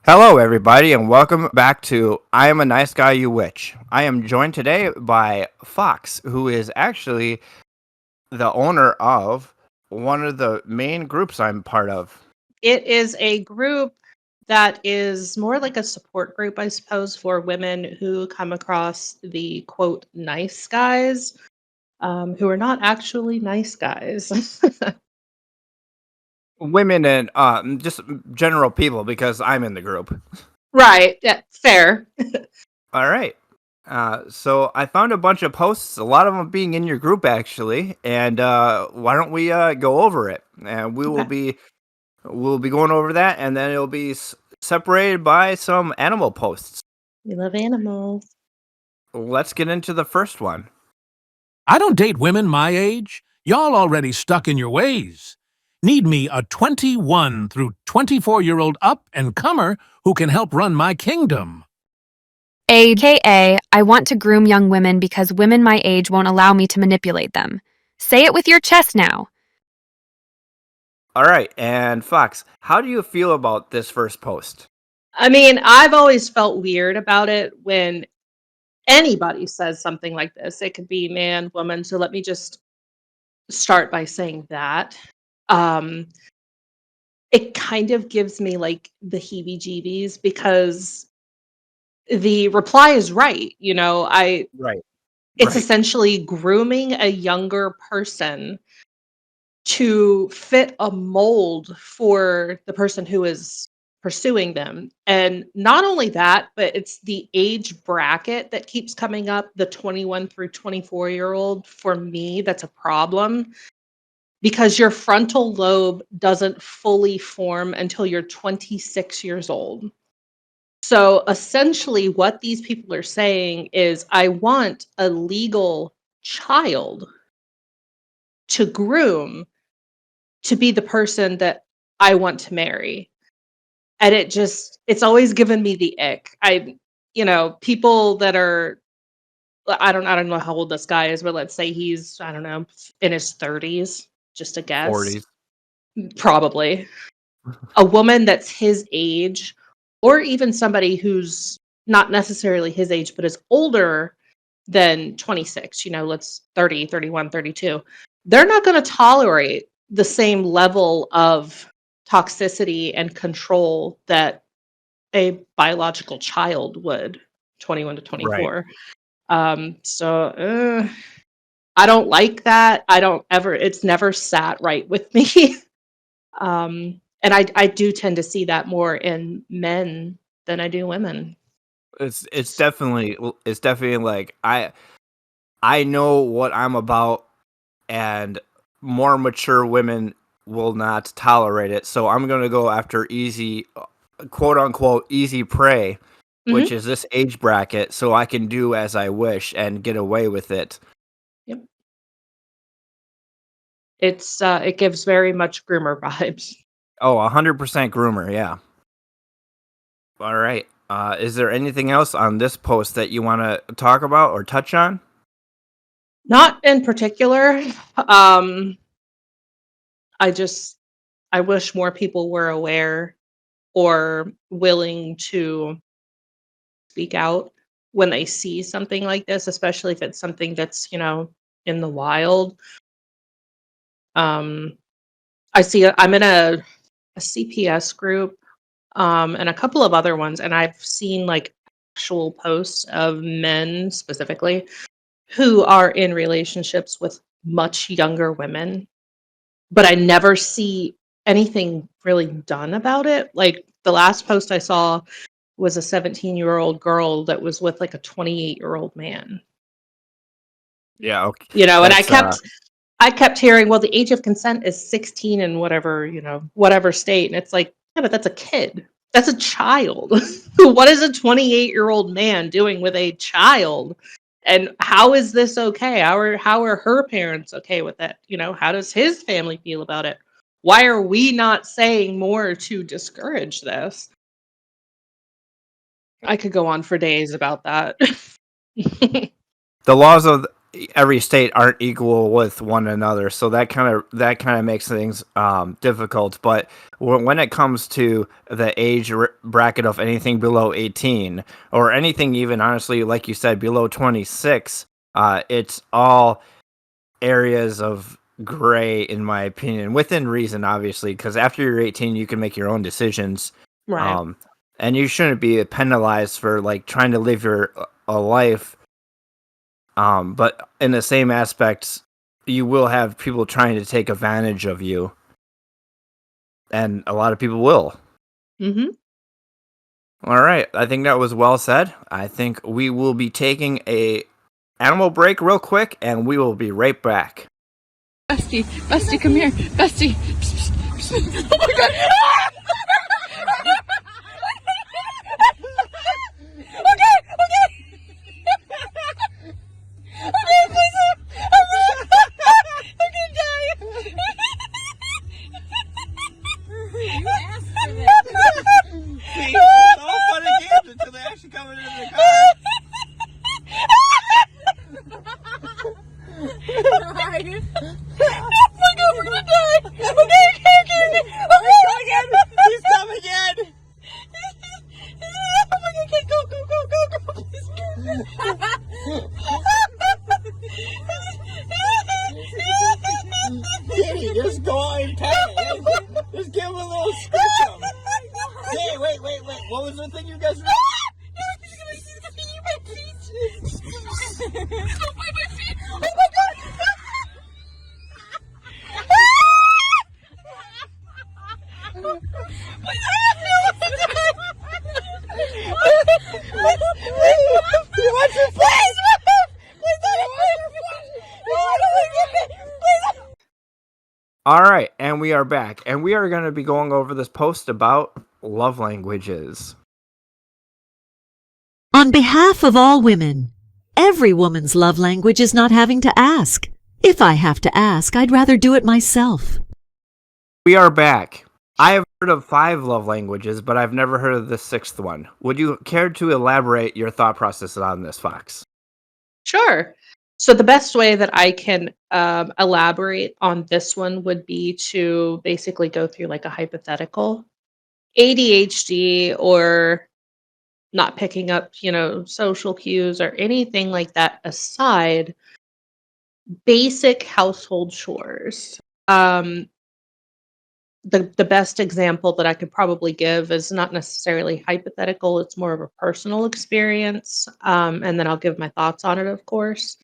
Hello, everybody, and welcome back to I Am a Nice Guy, You Witch. I am joined today by Fox, who is actually the owner of one of the main groups I'm part of. It is a group that is more like a support group, I suppose, for women who come across the quote nice guys, who are not actually nice guys. Women and just general people, because I'm in the group. Right. Yeah, fair. All right. So I found a bunch of posts, a lot of them being in your group, actually, and why don't we go over it? And Okay. we'll be going over that, and then it'll be separated by some animal posts. We love animals. Let's get into the first one. I don't date women my age. Y'all already stuck in your ways. Need me a 21 through 24-year-old up and comer who can help run my kingdom. AKA, I want to groom young women because women my age won't allow me to manipulate them. Say it with your chest now. All right, and Fox, how do you feel about this first post? I mean, I've always felt weird about it when anybody says something like this. It could be man, woman. So let me just start by saying that. Um, it kind of gives me like the heebie jeebies because the reply is right. Right, It's right, essentially grooming a younger person to fit a mold for the person who is pursuing them. And not only that, but it's the age bracket that keeps coming up, the 21 through 24-year-old. For me, that's a problem because your frontal lobe doesn't fully form until you're 26 years old. So essentially, what these people are saying is, I want a legal child to groom to be the person that I want to marry. And it's always given me the ick. People that are, I don't know how old this guy is, but let's say he's, I don't know, in his 30s, just a guess. 40s. Probably. A woman that's his age, or even somebody who's not necessarily his age, but is older than 26, let's 30, 31, 32. They're not going to tolerate the same level of toxicity and control that a biological child would, 21 to Right. 24. So I don't like that. I don't ever, it's never sat right with me. And I do tend to see that more in men than I do women. It's definitely like I know what I'm about, and more mature women will not tolerate it. So I'm gonna go after easy, quote unquote, easy prey, which Hmm. is this age bracket, so I can do as I wish and get away with it. Yep. It gives very much groomer vibes. Oh, 100% groomer, yeah. All right. Is there anything else on this post that you want to talk about or touch on? Not in particular. Um, I just I wish more people were aware or willing to speak out when they see something like this, especially if it's something that's, in the wild. Um, I'm in a CPS group, and a couple of other ones, and I've seen like actual posts of men specifically who are in relationships with much younger women, but I never see anything really done about it. Like the last post I saw was a 17-year-old girl that was with like a 28-year-old man. Yeah, okay. And That's I kept hearing, well, the age of consent is 16 in whatever, whatever state. And it's like, yeah, but that's a kid. That's a child. What is a 28-year-old man doing with a child? And how is this okay? How are her parents okay with it? How does his family feel about it? Why are we not saying more to discourage this? I could go on for days about that. the laws of every state aren't equal with one another, so that kind of makes things difficult. But when it comes to the age bracket of anything below 18 or anything even honestly, like you said, below 26, it's all areas of gray in my opinion, within reason, obviously, because after you're 18, you can make your own decisions, Right. and you shouldn't be penalized for like trying to live your a life. But in the same aspects, you will have people trying to take advantage of you, and a lot of people will. Mm-hmm. All right, I think that was well said. I think we will be taking a animal break real quick, and we will be right back. Bestie, Bestie, come here. Bestie. Oh my god. Okay, okay. Okay, please. I'm gonna die. You asked for this. See, it's all fun and games until they actually come into the car. Ryan. Oh my god, we're gonna die. Okay, okay, okay. Okay, again. He's coming in. Oh my god, okay, go, please. Kitty, just go and pet it. Just give him a little scratch him. Hey, wait. What was the thing you guys were? Oh my god! All right, and we are back, and we are going to be going over this post about love languages. On behalf of all women, every woman's love language is not having to ask. If I have to ask, I'd rather do it myself. We are back. I have heard of 5 love languages, but I've never heard of the 6th one. Would you care to elaborate your thought process on this, Fox? Sure. So the best way that I can elaborate on this one would be to basically go through like a hypothetical. ADHD or not picking up, social cues or anything like that aside, basic household chores. The best example that I could probably give is not necessarily hypothetical, it's more of a personal experience. And then I'll give my thoughts on it, of course.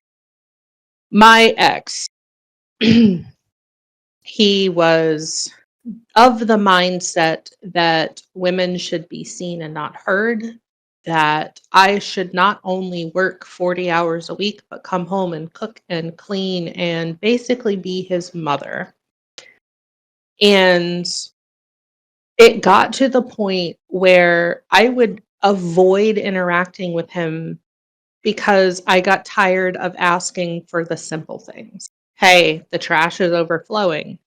My ex, he was of the mindset that women should be seen and not heard, that I should not only work 40 hours a week, but come home and cook and clean and basically be his mother. And it got to the point where I would avoid interacting with him because I got tired of asking for the simple things. Hey, the trash is overflowing.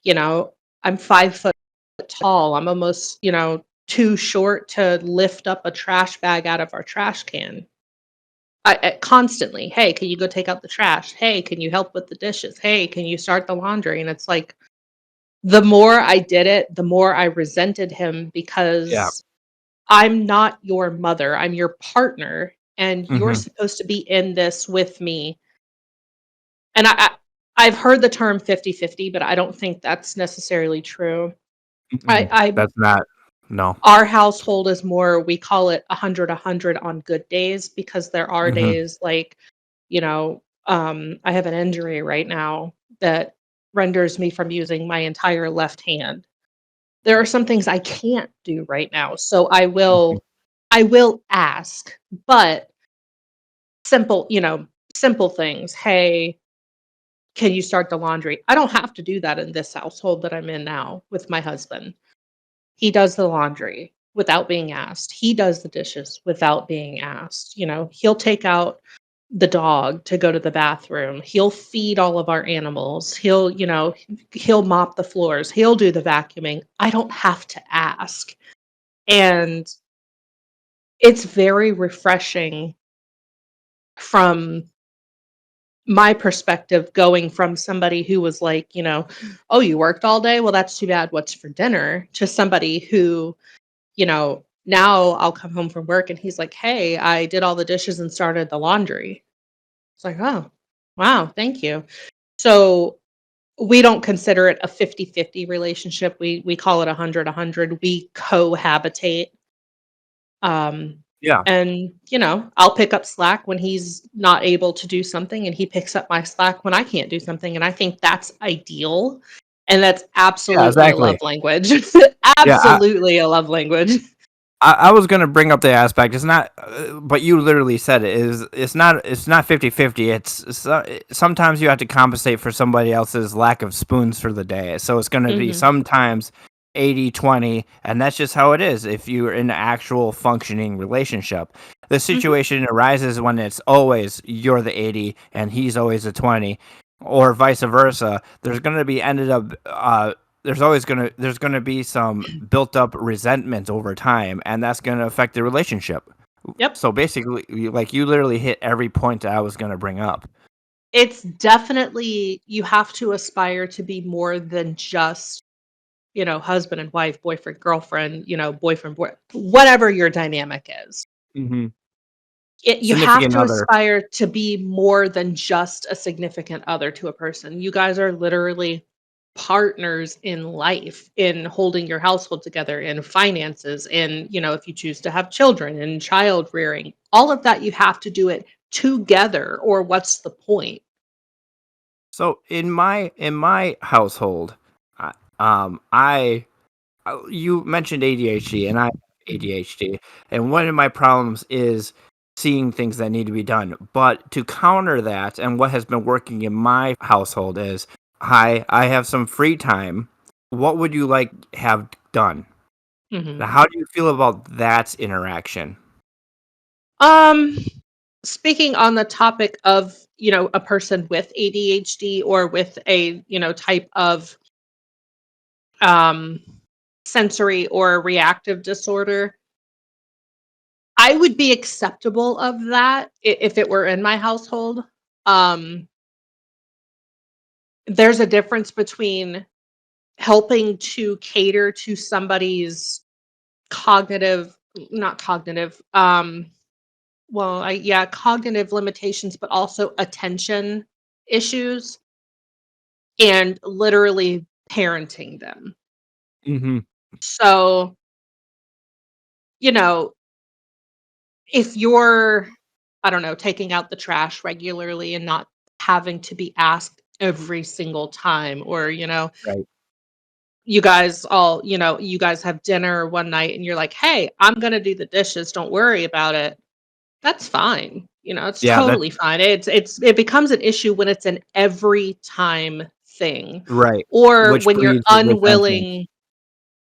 You know, I'm 5 foot tall. I'm almost, too short to lift up a trash bag out of our trash can. I constantly, hey, can you go take out the trash? Hey, can you help with the dishes? Hey, can you start the laundry? And it's like, the more I did it, the more I resented him Yeah. because I'm not your mother. I'm your partner, and you're Mm-hmm. supposed to be in this with me. And I've heard the term 50-50, but I don't think that's necessarily true. That's not. No. Our household is more, we call it 100-100 on good days because there are Mm-hmm. days like, I have an injury right now that renders me from using my entire left hand. There are some things I can't do right now, so I will ask, but simple things. Hey, can you start the laundry? I don't have to do that in this household that I'm in now with my husband. He does the laundry without being asked. He does the dishes without being asked. He'll take out the dog to go to the bathroom. He'll feed all of our animals. He'll mop the floors. He'll do the vacuuming. I don't have to ask. And it's very refreshing from my perspective going from somebody who was like, "Oh, you worked all day? Well, that's too bad. What's for dinner?" to somebody who, now I'll come home from work and he's like, "Hey, I did all the dishes and started the laundry." It's like, "Oh, wow, thank you." So we don't consider it a 50-50 relationship. We call it 100-100. We cohabitate. Um, Yeah. and I'll pick up slack when he's not able to do something, and he picks up my slack when I can't do something. And I think that's ideal. And that's Yeah, absolutely a love exactly. language. Yeah, Absolutely a love language. I was gonna bring up the aspect. It's not, but you literally said it. It's not 50-50. Sometimes you have to compensate for somebody else's lack of spoons for the day. So it's gonna be Hmm. sometimes 80-20, and that's just how it is. If you're in an actual functioning relationship, the Hmm. situation arises when it's always you're the 80 and he's always the 20, or vice versa. There's gonna be some built up resentment over time, and that's gonna affect the relationship. Yep. So basically, you literally hit every point I was gonna bring up. It's definitely, you have to aspire to be more than just, husband and wife, boyfriend, girlfriend, boyfriend, boy, whatever your dynamic is. Hmm. You have Significant to other. aspire to be more than just a significant other to a person. You guys are literally partners in life, in holding your household together, in finances, in, if you choose to have children, in child rearing. All of that, you have to do it together, or what's the point? So in my household, I, I you mentioned ADHD, and I have ADHD, and one of my problems is seeing things that need to be done. But to counter that, and what has been working in my household is, hi, I have some free time. What would you like have done? Hmm. Now, how do you feel about that interaction? Um, Speaking on the topic of, a person with ADHD, or with a, type of um sensory or reactive disorder, I would be acceptable of that if it were in my household. Um, there's a difference between helping to cater to somebody's cognitive, not cognitive, cognitive limitations, but also attention issues, and literally parenting them. Hmm. So, you know, if you're, I don't know, taking out the trash regularly and not having to be asked every single time, or, Right. you guys have dinner one night and you're like, "Hey, I'm going to do the dishes. Don't worry about it." That's fine. It's Yeah, that totally fine. It becomes an issue when it's an every time thing, right. or Which when you're breeds resentment. unwilling.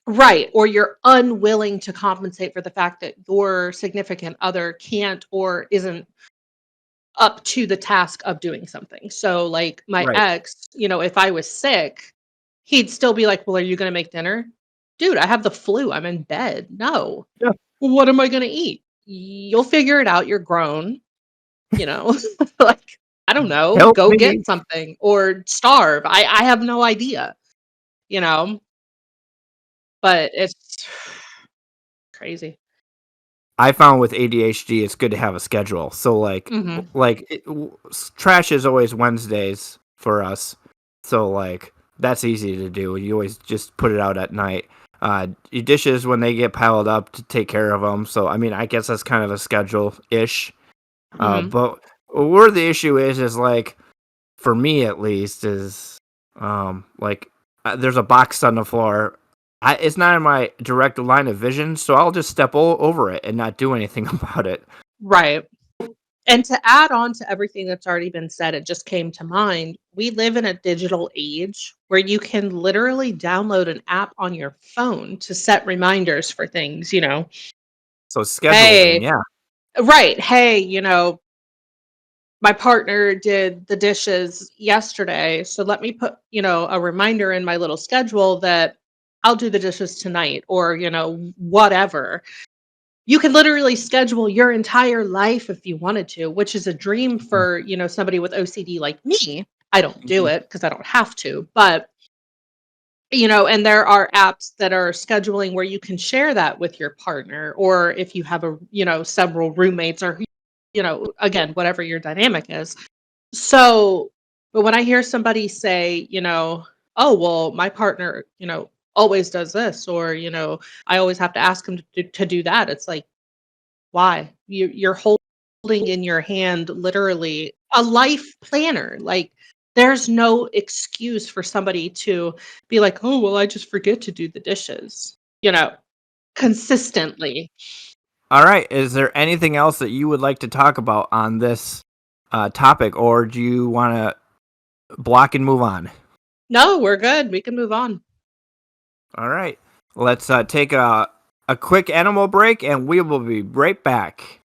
Right, or you're unwilling to compensate for the fact that your significant other can't or isn't up to the task of doing something. So, like, my Right. ex, if I was sick, he'd still be like, "Well, are you gonna make dinner?" "Dude, I have the flu. I'm in bed." "No." Yeah. "Well, what am I gonna eat?" "You'll figure it out. You're grown." You know? Like, I don't know, Help go get me. something or starve. I have no idea, you know? But it's crazy. I found with ADHD, it's good to have a schedule. So Mhm. trash is always Wednesdays for us. So that's easy to do. You always just put it out at night. Your dishes when they get piled up to take care of them. So I mean, I guess that's kind of a schedule ish. Mhm. But where the issue is for me at least is there's a box on the floor. It's not in my direct line of vision, so I'll just step over it and not do anything about it. Right. And to add on to everything that's already been said, it just came to mind. We live in a digital age where you can literally download an app on your phone to set reminders for things. So scheduling, "Hey," yeah. right, "Hey, my partner did the dishes yesterday, so let me put, a reminder in my little schedule that I'll do the dishes tonight," or, whatever. you can literally schedule your entire life if you wanted to, which is a dream for, somebody with OCD like me. I don't do it because I don't have to, but and there are apps that are scheduling where you can share that with your partner, or if you have several roommates, or again, whatever your dynamic is. So, but when I hear somebody say, oh, well, my partner, always does this, or, I always have to ask him to do that. It's like, why? You're holding in your hand literally a life planner. Like, there's no excuse for somebody to be like, "Oh, well, I just forget to do the dishes," consistently. All right. Is there anything else that you would like to talk about on this topic, or do you want to block and move on? No, we're good. We can move on. All right. Let's take a quick animal break, and we will be right back.